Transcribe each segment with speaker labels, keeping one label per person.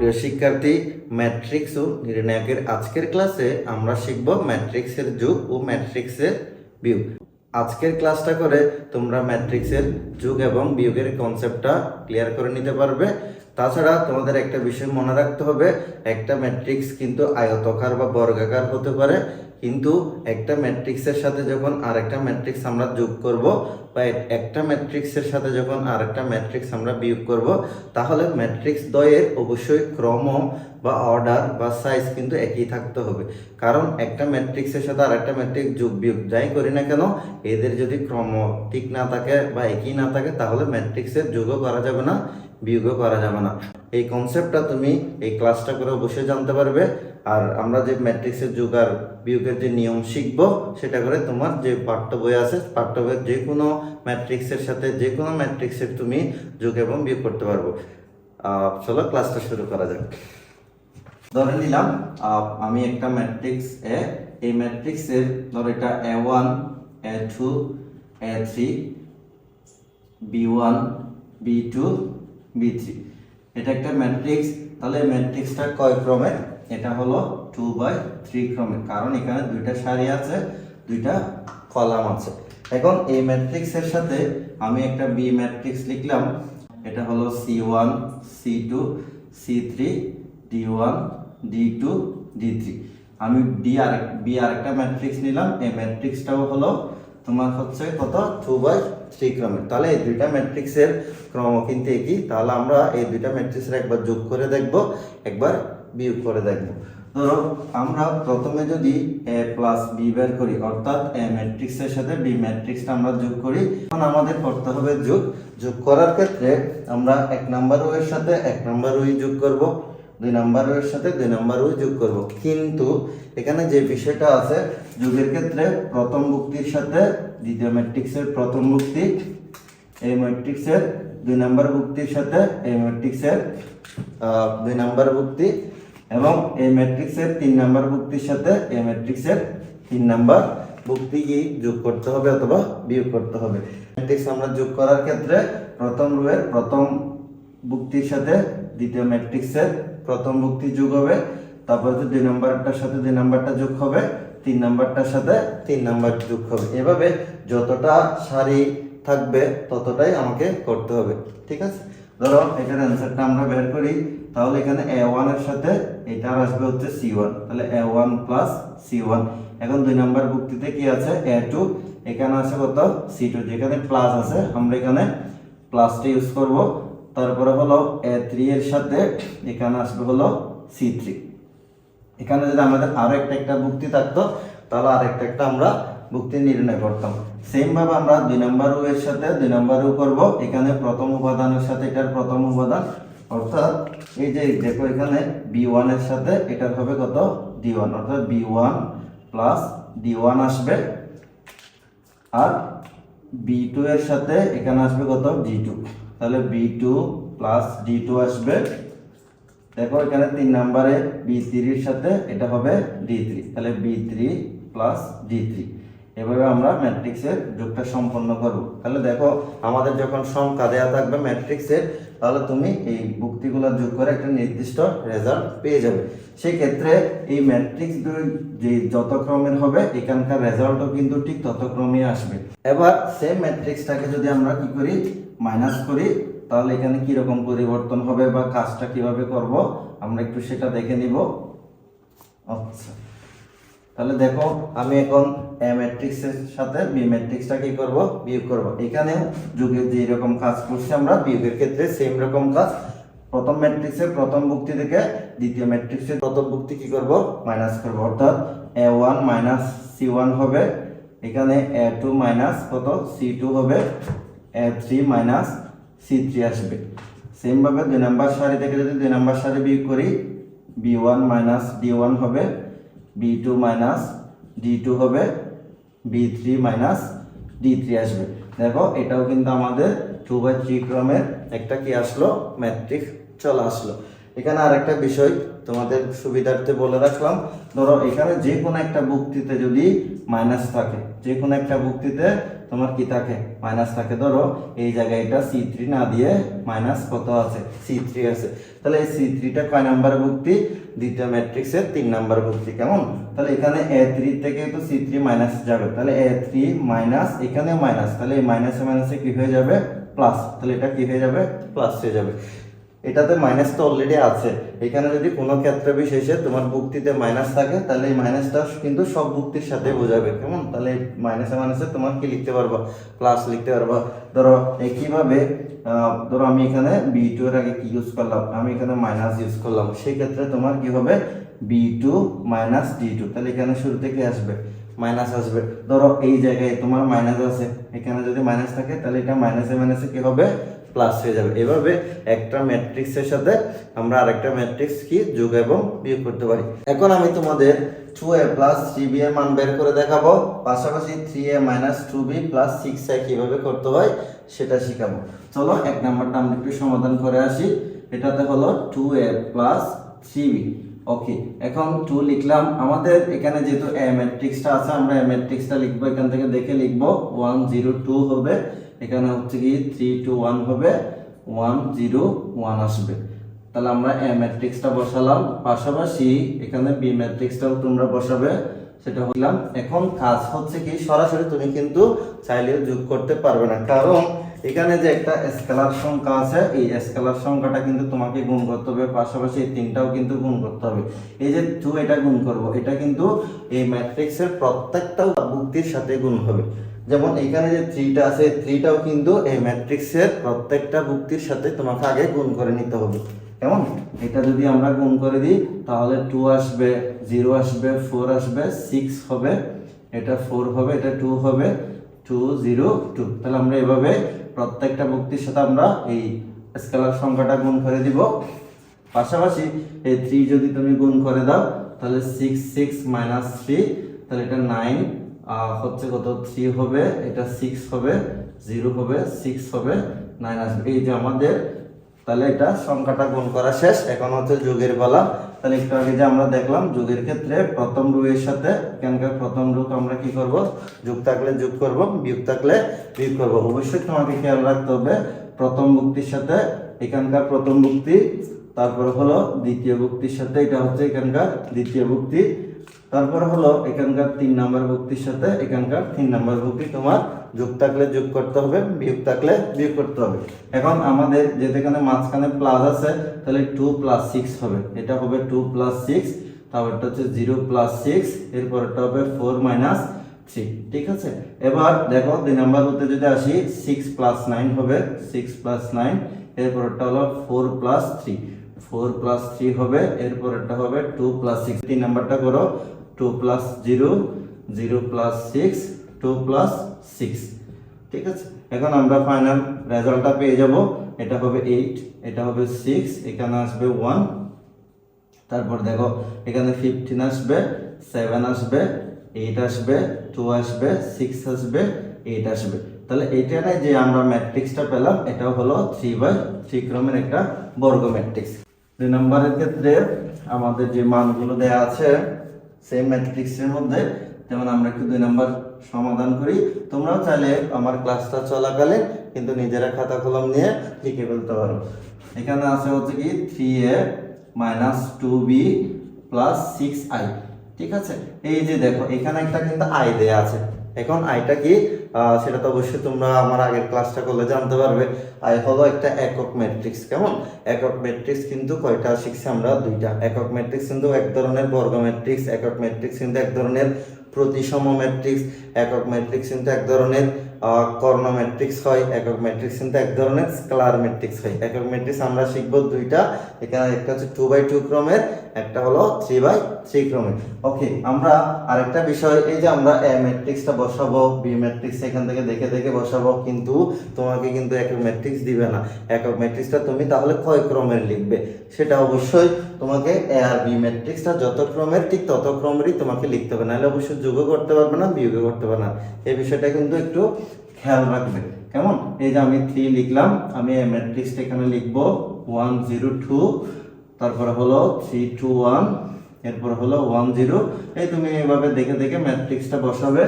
Speaker 1: প্রিয় শিক্ষার্থী, ম্যাট্রিক্স ও নির্ণায়কের আজকের ক্লাসে আমরা শিখব ম্যাট্রিক্সের যোগ ও ম্যাট্রিক্সের বিয়োগ। আজকের ক্লাসটা করে তোমরা ম্যাট্রিক্সের যোগ এবং বিয়োগের কনসেপ্টটা ক্লিয়ার করে নিতে পারবে। তাছাড়া তোমাদের একটা বিষয় মনে রাখতে হবে, একটা ম্যাট্রিক্স কিন্তু আয়তাকার বা বর্গাকার হতে পারে, কিন্তু একটা ম্যাট্রিক্সের সাথে যখন আরেকটা ম্যাট্রিক্স আমরা যোগ করব বা একটা ম্যাট্রিক্সের সাথে যখন আরেকটা ম্যাট্রিক্স আমরা বিয়োগ করব, তাহলে ম্যাট্রিক্স দ্বয়ের অবশ্যই ক্রম বা অর্ডার বা সাইজ কিন্তু একই থাকতে হবে। কারণ একটা ম্যাট্রিক্সের সাথে আরেকটা ম্যাট্রিক্স যোগ বিয়োগ যাই করি না কেন, এদের যদি ক্রম ঠিক না থাকে বা একই না থাকে, তাহলে ম্যাট্রিক্সের যোগও করা যাবে না, বিয়োগও করা যাবে না। এই কনসেপ্টটা তুমি এই ক্লাসটা করে অবশ্যই জানতে পারবে। আর আমরা যে ম্যাট্রিক্সের যোগ আর বিয়োগের যে নিয়ম শিখবো, সেটা করে তোমার যে পাঠ্য বই আছে, পাঠ্য বইয়ের যে কোনো ম্যাট্রিক্সের সাথে যে কোনো ম্যাট্রিক্সের তুমি যোগ এবং বিয়োগ করতে পারবো। চলো ক্লাসটা শুরু করা যাক। ধরে নিলাম আমি একটা ম্যাট্রিক্স এ, এই ম্যাট্রিক্সের ধর এটা A1 A2 A3 B1 B2 B3, এটা একটা ম্যাট্রিক্স। তাহলে ম্যাট্রিক্সটা কয় ক্রমের? এটা হলো 2/3 ক্রমের, কারণ এখানে দুইটা সারি আছে, দুইটা কলাম আছে। এখন এই ম্যাট্রিক্সের সাথে আমি একটা বি ম্যাট্রিক্স লিখলাম, এটা হলো C1 C2 C3 D1 D2 D3। আমি বি আরেকটা ম্যাট্রিক্স নিলাম, এই ম্যাট্রিক্সটাও হলো তোমার হচ্ছে কত? 2/3 ক্রমের। তাহলে এই দুইটা ম্যাট্রিক্সের ক্রম কিন্তু একই। তাহলে আমরা এই দুইটা ম্যাট্রিক্সের একবার যোগ করে দেখব, একবার বিয়োগ করে দেখব। ধরো আমরা প্রথমে যদি a প্লাস বি বের করি, অর্থাৎ a ম্যাট্রিক্সের সাথে বি ম্যাট্রিক্সটা আমরা যোগ করি, তখন আমাদের করতে হবে যোগ করার ক্ষেত্রে আমরা 1 নাম্বার রো এর সাথে 1 নাম্বার রো যোগ করব, 2 নাম্বার রো এর সাথে 2 নাম্বার রো যোগ করব। কিন্তু এখানে যে বিষয়টা আছে, যোগের ক্ষেত্রে প্রথম ভুক্তির সাথে দ্বিতীয় ম্যাট্রিক্সের প্রথম ভুক্তি, এই ম্যাট্রিক্সের 2 নাম্বার ভুক্তির সাথে এই ম্যাট্রিক্সের 2 নাম্বার ভুক্তি, এবং এই ম্যাট্রিক্সের 3 নাম্বার ভুক্তির সাথে এই ম্যাট্রিক্সের 3 নাম্বার ভুক্তি কি যোগ করতে হবে অথবা বিয়োগ করতে হবে। ম্যাট্রিক্স আমরা যোগ করার ক্ষেত্রে প্রথম রো এর প্রথম ভুক্তির সাথে দ্বিতীয় ম্যাট্রিক্সের প্রথম ভুক্তি যোগ হবে, তারপর 2 নাম্বারটার সাথে 2 নাম্বারটা যোগ হবে, 3 নাম্বারটার সাথে 3 নাম্বার যোগ হবে। এভাবে যতটা সারি থাকবে ততটাই আমাকে করতে হবে, ঠিক আছে? ধরো এটার অ্যান্সারটা আমরা বের করি, তাহলে এখানে A1 এর সাথে এটার আসবে হচ্ছে C1, তাহলে A1 প্লাস C1। এখন 2 নাম্বার ভুক্তিতে কি আছে? A2, এখানে আছে কত? C2, যেখানে প্লাস আছে আমরা এখানে প্লাসটা ইউজ করব। তারপরে হলো A3 এর সাথে এখানে আসবে হলো C3। এখানে যদি আমাদের আরো একটা ভুক্তি থাকতো, তাহলে আরেকটা আমরা ভুক্তি নির্ণয় করতাম। সেম ভাবে আমরা 2 নাম্বার রো এর সাথে 2 নাম্বার রো করব, এখানে প্রথম উপাদানের সাথে এটার প্রথম উপাদান, অর্থাৎ এই যে দেখো এখানে B1 এর সাথে এটার হবে কত? D1, অর্থাৎ B1 প্লাস D1 আসবে, আর B2 এর সাথে এখানে আসবে কত? D2, তাহলে B2 প্লাস D2 আসবে। দেখো এখানে 3 নম্বরে B3 এর সাথে এটা হবে D3, তাহলে B3 প্লাস D3। এভাবে আমরা ম্যাট্রিক্সের যোগটা সম্পন্ন করব। তাহলে দেখো আমাদের যখন সংখ্যা দেওয়া থাকবে ম্যাট্রিক্সের, তাহলে তুমি এই ভুক্তিগুলো যোগ করে একটা নির্দিষ্ট রেজাল্ট পেয়ে যাবে। সেই ক্ষেত্রে এই ম্যাট্রিক্স যে যত ক্রমের হবে, এখানকার রেজাল্টও কিন্তু ঠিক তত ক্রমে আসবে। এবার সেম ম্যাট্রিক্সটাকে যদি আমরা কি করি? মাইনাস করি, তাহলে এখানে কি রকম পরিবর্তন হবে বা কাজটা কিভাবে করব আমরা একটু সেটা দেখে নিব। আচ্ছা, তাহলে দেখো আমি এখন A ম্যাট্রিক্সের সাথে বি ম্যাট্রিক্সটা কি করব? বিয়োগ করব। এখানে যোগের যে রকম কাজ করছি আমরা, বিয়োগের ক্ষেত্রে সেম রকম কাজ। প্রথম ম্যাট্রিক্সের প্রথম ভুক্তি থেকে দ্বিতীয় ম্যাট্রিক্সের প্রথম ভুক্তি কি করব? মাইনাস করব, অর্থাৎ A1 মাইনাস C1 হবে, এখানে A2 মাইনাস কত? C2 হবে, A3 মাইনাস C3 আসবে। সেম ভাবে 2 নাম্বার সারি থেকে যদি 2 নাম্বার সারি বিয়োগ করি, B1 মাইনাস D1 হবে, B2 মাইনাস D2 হবে, B3 মাইনাস D3 আসবে। দেখো এটাও কিন্তু আমাদের 2/3 ক্রমের একটা কি আসলো? ম্যাট্রিক্স চলে আসলো। এখানে আরেকটা বিষয় তোমাদের সুবিধার্থে বলে রাখলাম, ধরো এখানে যে কোনো একটা ভুক্তিতে যদি মাইনাস থাকে, যে কোনো একটা ভুক্তিতে তোমার কি থাকে, মাইনাস থাকে। ধরো এই জায়গায় এটা C3 না দিয়ে মাইনাস কত আছে, C3 আছে। তাহলে এই C3টা কয় নাম্বার ভুক্তি, দ্বিতীয় ম্যাট্রিক্সের 3 নাম্বার ভুক্তি। কেমন, তাহলে এখানে A3 থেকে তো C3 মাইনাস যাবে, তাহলে A3 মাইনাস, এখানেও মাইনাস, তাহলে এই মাইনাসে মাইনাসে কি হয়ে যাবে, প্লাস। তাহলে এটা কি হয়ে যাবে, প্লাস হয়ে যাবে। এটাতে মাইনাস তো অলরেডি আছে, এখানে যদি কোনো ক্ষেত্রে বিশেষে তোমার ভুক্তিতে মাইনাস থাকে তাহলে এই মাইনাসটা কিন্তু সব ভুক্তির সাথে বোঝাবে। কেমন, তাহলে মাইনাসে মাইনাসে তোমার কি লিখতে পারবা, প্লাস লিখতে পারবা। ধরো একইভাবে ধরো আমি এখানে B2 এর আগে কি ইউজ করলাম, আমি এখানে মাইনাস ইউজ করলাম, সেই ক্ষেত্রে তোমার কি হবে, B2 মাইনাস D2। তাহলে এখানে শুরুতে কি আসবে, মাইনাস আসবে। ধরো এই জায়গায় তোমার মাইনাস আছে, এখানে যদি মাইনাস থাকে তাহলে এটা মাইনাসে মাইনাসে কি হবে, প্লাস হয়ে যাবে। এভাবে একটা ম্যাট্রিক্সের সাথে আমরা আরেকটা ম্যাট্রিক্স কি যোগ এবং বিয়োগ করতে পারি। এখন আমি তোমাদের 2a প্লাস 3b এর মান বের করে দেখাবো, পাশাপাশি 3a minus 2b plus 6a কিভাবে করতে হয় সেটা শিখাবো। চলো 1 নাম্বারটা আমরা একটু সমাধান করে আসি। এটাতে হলো 2a প্লাস 3b। ওকে, এখন 2 লিখলাম। আমাদের এখানে যেহেতু a ম্যাট্রিক্সটা আছে, আমরা a ম্যাট্রিক্সটা লিখবো, এখান থেকে দেখে লিখবো 1 0 2 হবে, এখানে হচ্ছে কি 3 2 1 হবে, 1 0 1 আসবে। তাহলে আমরা a ম্যাট্রিক্সটা বসালাম, পাশাপাশি এখানে b ম্যাট্রিক্সটাও তোমরা বসাবে, সেটা হলাম। এখন কাজ হচ্ছে কি, সরাসরি তুমি কিন্তু চাইলে যোগ করতে পারবে না, কারণ এখানে যে একটা স্কেলার সংখ্যা আছে, এই স্কেলার সংখ্যাটা কিন্তু তোমাকে গুণ করতে হবে, পাশাপাশি এই 3টাও কিন্তু গুণ করতে হবে। এই যে 2 এটা গুণ করব, এটা কিন্তু এই ম্যাট্রিক্সের প্রত্যেকটা ভুক্তির সাথে গুণ হবে। যেমন এখানে যে 3টা আছে, 3টাও কিন্তু এই ম্যাট্রিক্সের প্রত্যেকটা ভুক্তির সাথে তোমাকে আগে গুণ করে নিতে হবে। কেমন, এটা যদি আমরা গুণ করে দিই তাহলে 2 আসবে, 0 আসবে, 4 আসবে, 6 হবে, এটা 4 হবে, এটা 2 হবে, 2 0 2। তাহলে আমরা এভাবে প্রত্যেকটা ভুক্তির সাথে আমরা এই স্কেলার সংখ্যাটা গুণ করে দিব। পাশাপাশি এই 3 যদি তুমি গুণ করে দাও তাহলে 6 6 মাইনাস 3, তাহলে এটা 9 হচ্ছে কত, 3 হবে, এটা 6 হবে, 0 হবে, 6 হবে, 9 আসবে। এই যে আমাদের তাহলে এটা সংখ্যাটা গুণ করা শেষ। এখন হচ্ছে যোগের পালা। তাহলে একটু আগে যে আমরা দেখলাম যোগের ক্ষেত্রে প্রথম রো এর সাথে এখানকার প্রথম রো আমরা কি করব, যোগ থাকলে যোগ করব, বিয়োগ থাকলে বিয়োগ করব। অবশ্যই তোমাকে খেয়াল রাখতে হবে প্রথম ভুক্তির সাথে এখানকার প্রথম ভুক্তি, তারপরে হলো দ্বিতীয় ভুক্তির সাথে এটা হচ্ছে এখানকার দ্বিতীয় ভুক্তি, তারপরে হলো এখানকার 3 নাম্বার ভুক্তির সাথে এখানকার 3 নাম্বার ভুক্তি। তোমার যোগ থাকলে যোগ করতে হবে, বিয়োগ থাকলে বিয়োগ করতে হবে। এখন আমাদের যেহেতু এখানে মাঝখানে প্লাস আছে, তাহলে 2 প্লাস 6 হবে, এটা হবে 2 প্লাস 6, তারপরটা হচ্ছে 0 প্লাস 6, এরপরটা হবে 4 মাইনাস 3। ঠিক আছে, এবার দেখো 2 নাম্বার রোতে যদি আসি 6 প্লাস 9 হবে, 6 প্লাস 9, এরপরটা হলো 4 প্লাস 3, 4 প্লাস 3 হবে, এরপরটা হবে 2 প্লাস 6। 3 নাম্বারটা করো, 2 প্লাস 0, 0 প্লাস 6, 2 প্লাস 6। ঠিক আছে, এখন আমরা ফাইনাল রেজাল্টটা পেয়ে যাব। এটা হবে 8, এটা হবে 6, এখানে আসবে 1, তারপর দেখো এখানে 15 আসবে, 7 আসবে, 8 আসবে, 2 আসবে, 6 আসবে, 8 আসবে। তাহলে এইটাই যে আমরা ম্যাট্রিক্সটা পেলাম, এটা হলো 3/3 ক্রমের একটা বর্গ ম্যাট্রিক্স। 2 নম্বরের ক্ষেত্রে আমাদের যে মানগুলো দেয়া আছে সেম ম্যাট্রিক্সের মধ্যে, যেমন আমরা একটু 2 নম্বর সমাধান করি। তোমরাও চাইলে আমার ক্লাসটা চলাকালে কিন্তু নিজেরা খাতা কলম নিয়ে লিখে ফেলতে পারো। এখানে আছে হচ্ছে কি 3a minus 2b plus 6i। ঠিক আছে, এই যে দেখো এখানে একটা কিন্তু i দেয়া আছে। এখন আইটা কি সেটা তো অবশ্যই তোমরা আমার আগের ক্লাসটা করলে জানতে পারবে। আই হলো একটা একক ম্যাট্রিক্স। কেমন, একক ম্যাট্রিক্স কিন্তু কয়টা শিখছি আমরা, 2টা। একক ম্যাট্রিক্স কিন্তু এক ধরনের বর্গ ম্যাট্রিক্স, একক ম্যাট্রিক্স কিন্তু এক ধরনের প্রতিসম ম্যাট্রিক্স, একক ম্যাট্রিক্স কিন্তু এক ধরনের কর্ণ ম্যাট্রিক্স হয়, একক ম্যাট্রিক্স কিন্তু এক ধরনের স্কেলার ম্যাট্রিক্স হয়। একক ম্যাট্রিক্স আমরা শিখবো 2টা, এখানে একটা হচ্ছে 2/2 ক্রমের, একটা হলো 3/3 ক্রমের। ওকে, আমরা আরেকটা বিষয়, এই যে আমরা এ ম্যাট্রিক্সটা বসাবো, বি ম্যাট্রিক্স এখান থেকে দেখে দেখে বসাবো, কিন্তু তোমাকে কিন্তু একক ম্যাট্রিক্স দিবে না। একক ম্যাট্রিক্সটা তুমি তাহলে কয় ক্রমের লিখবে সেটা অবশ্যই তোমাকে এ আর বি ম্যাট্রিক্সটা যত ক্রমের ঠিক তত ক্রমেরই তোমাকে লিখতে হবে, নাহলে অবশ্যই যোগও করতে পারবে না, বিয়োগও করতে পারবে না। এই বিষয়টা কিন্তু একটু খেয়াল রাখবে। কেমন, এই যে আমি 3 লিখলাম, আমি এই ম্যাট্রিক্সটা এখানে লিখবো 1 0 2, তারপরে হলো 3 2 1, এরপর হলো 1 0। এই তুমি এইভাবে দেখে দেখে ম্যাট্রিক্সটা বসাবে।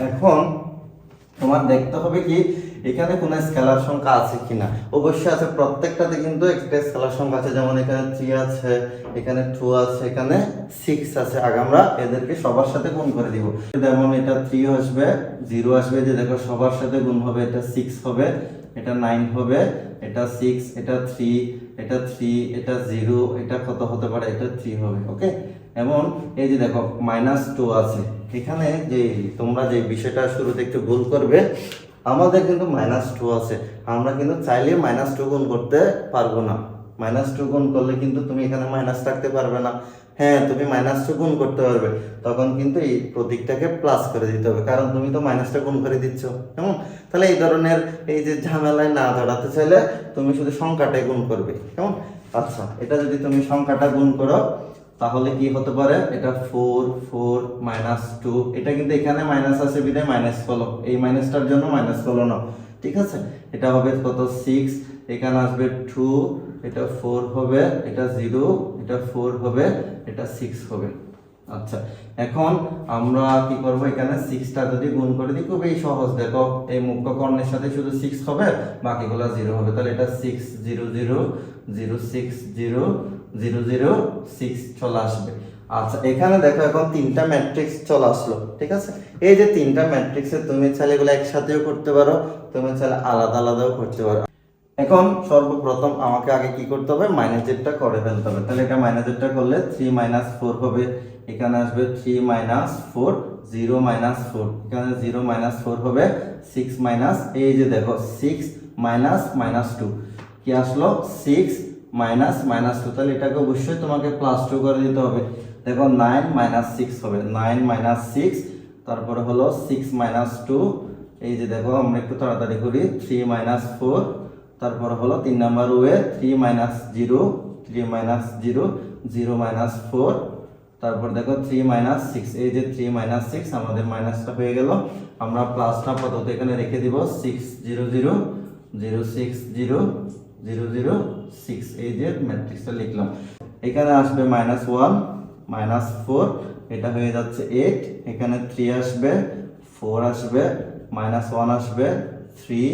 Speaker 1: এখন তোমার দেখতে হবে কি এখানে কোনো স্কেলার সংখ্যা আছে কিনা। অবশ্যই আছে, প্রত্যেকটাতে কিন্তু একটা স্কেলার সংখ্যা আছে। যেমন এখানে 3 আছে, এখানে 2 আছে, এখানে 6 আছে। আগে আমরা এদেরকে সবার সাথে গুণ করে দিব। যেমন এটা 3 আসবে, 0 আসবে, যে দেখো সবার সাথে গুণ হবে, এটা 6 হবে, এটা 9 হবে, এটা 6, এটা 3, এটা 3, এটা 0, এটা কত হতে পারে, এটা 3 হবে। ওকে, এবং এই যে দেখো -2 আছে এখানে। যে তোমরা যে বিষয়টা শুরুতে একটু ভুল করবে, আমাদের কিন্তু -2 আছে, আমরা কিন্তু চাইলে -2 গুণ করতে পারবো না। -2 গুণ করলে কিন্তু তুমি এখানে মাইনাস রাখতে পারবে না। হ্যাঁ, তুমি -2 গুণ করতে পারবে, তখন কিন্তু এই প্রতীকটাকে প্লাস করে দিতে হবে, কারণ তুমি তো মাইনাসটা গুণ করে দিচ্ছ। কেমন? তাহলে এই ধরনের এই যে ঝামেলায় না জড়াতে চাইলে তুমি শুধু সংখ্যাটাই গুণ করবে। কেমন? আচ্ছা, এটা যদি তুমি সংখ্যাটা গুণ করো তাহলে কি হতে পারে, এটা 4 4 -2, এটা কিন্তু এখানে মাইনাস আছে বিধায় মাইনাস হলো, এই মাইনাসটার জন্য মাইনাস হলো না। ঠিক আছে, এটা হবে কত, 6, এখানে আসবে 2, এটা 4 হবে, এটা 0, এটা 4 হবে, এটা 6 হবে। আচ্ছা, এখন আমরা কি করব, এখানে 6টা যদি গুণ করে দিই, খুবই সহজ। দেখো এই মুখ্য কর্ণের সাথে শুধু 6 হবে, বাকিগুলো 0 হবে। তাহলে এটা 6 0 0 0 6 0 0 0 6 চলে আসবে। আচ্ছা, এখানে দেখো এখন 3টা ম্যাট্রিক্স চলে আসলো। ঠিক আছে, এই যে 3টা ম্যাট্রিক্সে তুমি চাইলে এগুলো একসাথেও করতে পারো, তুমি চাইলে আলাদা আলাদাও করতে পারো। এখন সর্বপ্রথম আমাকে আগে কি করতে হবে, মাইনাসেরটা করে ফেলতে হবে। তাহলে এটা মাইনাসেরটা করলে 3 4 হবে, এখানে আসবে 3 4 0 4, এখানে 0 4 হবে, 6 মাইনাস, এই যে দেখো 6 -2 কি আসলো, 6 -2, তাহলে এটাকে অবশ্যই তোমাকে +2 করে দিতে হবে। দেখো 9 6 হবে, 9 6, তারপরে হলো 6 2, এই যে দেখো আমরা একটু তাড়াতাড়ি করি, 3 4, তারপর হলো 3 নাম্বার ওয়ে 3 0 3 0 0 4, তারপর দেখো 3 6, এই যে 3 6 আমাদের মাইনাসটা হয়ে গেল। আমরা প্লাসটা আপাতত এখানে রেখে দিব, 6 0 0 0 6 0 0 0 6, এই যে ম্যাট্রিক্সটা লিখলাম। এখানে আসবে -1 -4, এটা হয়ে যাচ্ছে 8, এখানে 3 আসবে, 4 আসবে, -1 আসবে, 3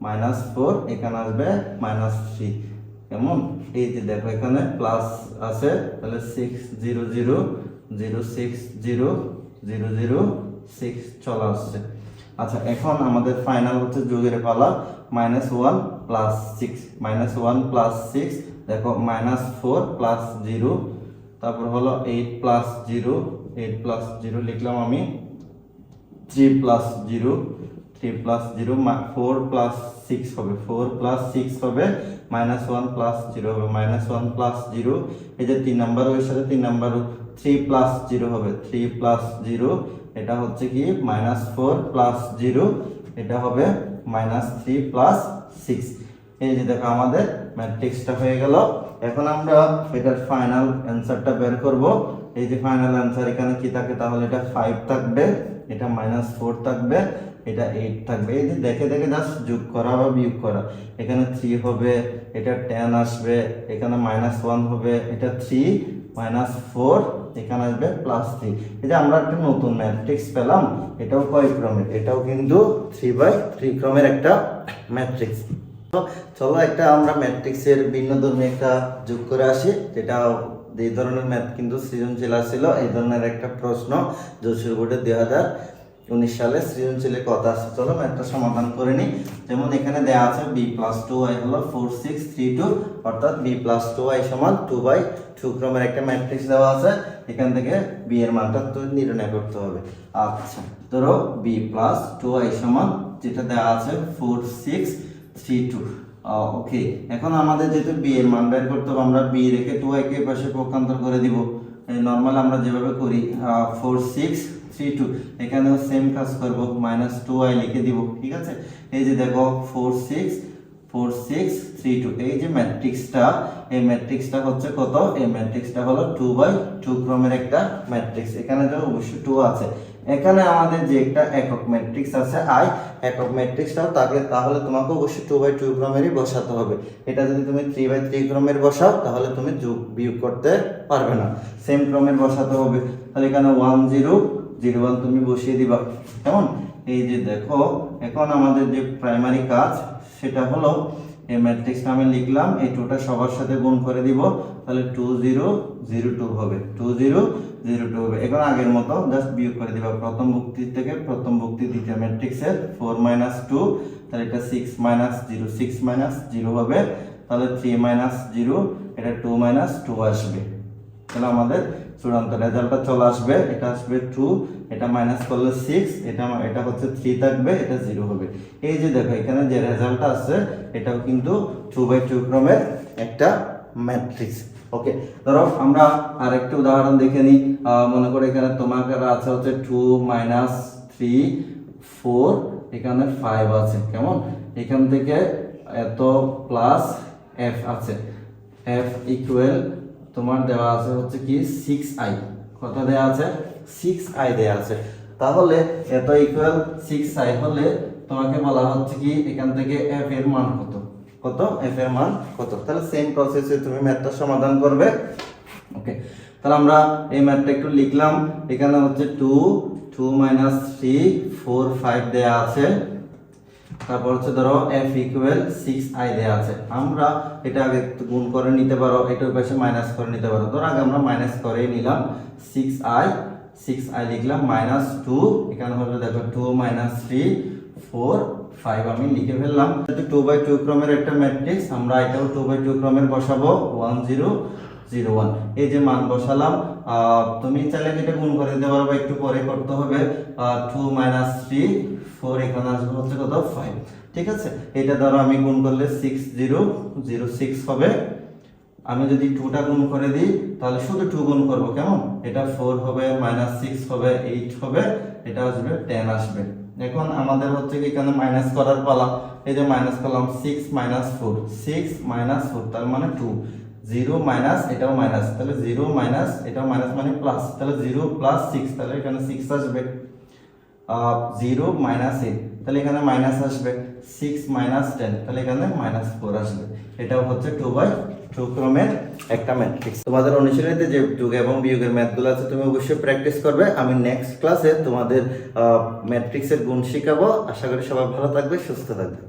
Speaker 1: -4, এখানে আসবে -3। কেমন? এই যে দেখো এখানে প্লাস আছে, তাহলে 6 0 0 0 6 0 0 0 6 চলে আসছে। আচ্ছা, এখন আমাদের ফাইনাল হচ্ছে যোগের পালা, -1 + 6, -1 + 6, দেখো -4 + 0, তারপর হলো 8 + 0, 8 + 0 লিখলাম আমি, 3 + 0 3 + 0, 4 + 6 হবে, 4 + 6 হবে, -1 + 0 হবে, -1 + 0, এই যে 3 নাম্বার ওর সাথে 3 নাম্বার 3 + 0 হবে, 3 + 0, এটা হচ্ছে কি -4 + 0, এটা হবে -3 + 6। এই যে দেখো আমাদের ম্যাট্রিক্সটা হয়ে গেল। এখন আমরা এটার ফাইনাল অ্যানসারটা বের করব। এই যে ফাইনাল অ্যানসার এখানে কি থাকে, তাহলে এটা 5 থাকবে, এটা -4 থাকবে, এটা 8 থাকবে। এই যে দেখে দেখে জাস্ট যোগ করা বা বিয়োগ করা, এখানে 3 হবে, এটা 10 আসবে, এখানে -1 হবে, এটা 3 -4, এখানে আসবে +3। এই যে আমরা একটা নতুন ম্যাট্রিক্স পেলাম, এটাও কয় ক্রমের, এটাও কিন্তু 3/3 ক্রমের একটা ম্যাট্রিক্স। তো চলো একটা আমরা ম্যাট্রিক্সের ভিন্নধর্মী একটা যোগ করে আসি, যেটা এই ধরনের ম্যাথ কিন্তু সৃজনশীল ছিল। এই ধরনের একটা প্রশ্ন যশোর বোর্ডে 2019 সালে সৃজনশীলের কথা আছে। চলো ম্যাথটা সমাধান করে নিই। যেমন এখানে দেওয়া আছে b + 2y হলো 4 6 3 2, অর্থাৎ b + 2y = 2/2 ক্রমের একটা ম্যাট্রিক্স দেওয়া আছে। এখান থেকে b এর মানটা তো নির্ণয় করতে হবে। আচ্ছা, ধরো b + 2y = যেটা দেওয়া আছে 4 6 3 2। ওকে, এখন আমাদের যেহেতু b এর মান বের করতে হবে, আমরা b রেখে 2y কে পাশে পক্ষান্তর করে দিব। নরমাল আমরা যেভাবে করি 4 6 3 2, এখানেও সেম কাজ করব, -2y লিখে দিব। ঠিক আছে, এই যে দেখো 4 6 4 6 3 2, এই যে ম্যাট্রিক্সটা, এই ম্যাট্রিক্সটা হচ্ছে কত, এই ম্যাট্রিক্সটা হলো 2/2 ক্রমের একটা ম্যাট্রিক্স। এখানে তো অবশ্যই 2 আছে। এখানে আমাদের যে একটা একক ম্যাট্রিক্স আছে i, একক ম্যাট্রিক্সটাও থাকে, তাহলে তোমাকে অবশ্যই 2/2 ক্রমেরই বসাতে হবে। এটা যদি তুমি 3/3 ক্রমের বসাও তাহলে তুমি যোগ বিয়োগ করতে পারবে না, সেম ক্রমের বসাতে হবে। তাহলে এখানে 1 0 0 1 তুমি বসিয়ে দিবা। কেমন? এই যে দেখো এখন আমাদের যে প্রাইমারি কাজ সেটা হলো এই ম্যাট্রিক্সটা আমি লিখলাম, এই টুটা সবার সাথে গুণ করে দিব, তাহলে 2 0 0 2 হবে, 2 0 0 2 হবে। এখন আগের মতো জাস্ট বিয়োগ করে দিবা প্রথম ভুক্তি থেকে প্রথম ভুক্তি দ্বিতীয় ম্যাট্রিক্সের 4 2, তাহলে এটা 6 0 6 0 হবে, তাহলে 3 0, এটা 2 2 আসবে। তাহলে আমাদের চূড়ান্ত রেজাল্টটা চলে আসবে, এটা আসবে 2, এটা মাইনাস করলে 6, এটা হচ্ছে 3 থাকবে, এটা 0 হবে। এই যে দেখো এখানে যে রেজাল্টটা আছে এটাও কিন্তু 2x2 ক্রমের একটা ম্যাট্রিক্স। ওকে, ধরো আমরা আরেকটা উদাহরণ দেখে নিই। মনে করো এখানে তোমার আছে হচ্ছে 2 3 4, এখানে 5 আছে, কেমন এখান থেকে এত প্লাস f আছে, f ইকুয়াল তোমার দেওয়া আছে হচ্ছে কি 6i, কত দেওয়া আছে 6i দেওয়া আছে। তাহলে এত ইকুয়াল 6i হলে তোমাকে বলা হচ্ছে কি এখান থেকে f এর মান কত, কত f এর মান কত। তাহলে সেম প্রসেসে তুমি ম্যাথটা সমাধান করবে। ওকে, তাহলে আমরা এই ম্যাথটা একটু লিখলাম। এখানে হচ্ছে 2 3 4 5 দেয়া আছে, তারপর হচ্ছে ধরো f ইকুয়াল 6i দেয়া আছে। আমরা এটা আগে গুণ করে নিতে পারো, এটার পাশে মাইনাস করে নিতে পারো। ধরো আগে আমরা মাইনাস করে নিলাম, 6i লিখলাম, -2 এখানে হবে দেখো 2 3 4 5 আমি লিখে ফেললাম। 2x2 ক্রমের একটা ম্যাট্রিক্স, আমরা এটাও 2x2 ক্রমের বসাবো 1 0 0 1, এই যে মান বসালাম। তুমি চাইলে এটা গুণ করে দিতে পারো, একটু পরে করতে হবে। 2 3 4 এখানে আসবে হচ্ছে কত 5, ঠিক আছে। এটা ধরো আমি গুণ করলে 6 0 0 6 হবে। আমি যদি 2টা গুণ করে দিই তাহলে শুধু 2 গুণ করব, কেমন, এটা 4 হবে, -6 হবে, 8 হবে, এটা আসবে 10 আসবে। এখন আমাদের হচ্ছে কি এখানে মাইনাস করার পালা। এই যে মাইনাস করলাম 6 4 6 4 তার মানে 2, 0 মাইনাস এটাও মাইনাস, তাহলে 0 মাইনাস এটাও মাইনাস মানে প্লাস, তাহলে 0 + 6, তাহলে এখানে 6 আসবে। 0 -8, তাহলে এখানে মাইনাস আসবে। 6 10, তাহলে এখানে -4 আসবে। এটাও হচ্ছে 2x2 ক্রমের একটা ম্যাট্রিক্স। তোমাদের অনুশীলনীতে যে যোগ এবং বিয়োগের ম্যাথগুলো আছে তুমি অবশ্যই প্র্যাকটিস করবে। আমি নেক্সট ক্লাসে তোমাদের ম্যাট্রিক্সের গুণ শেখাবো। আশা করি সবাই ভালো থাকবে, সুস্থ থাকবে।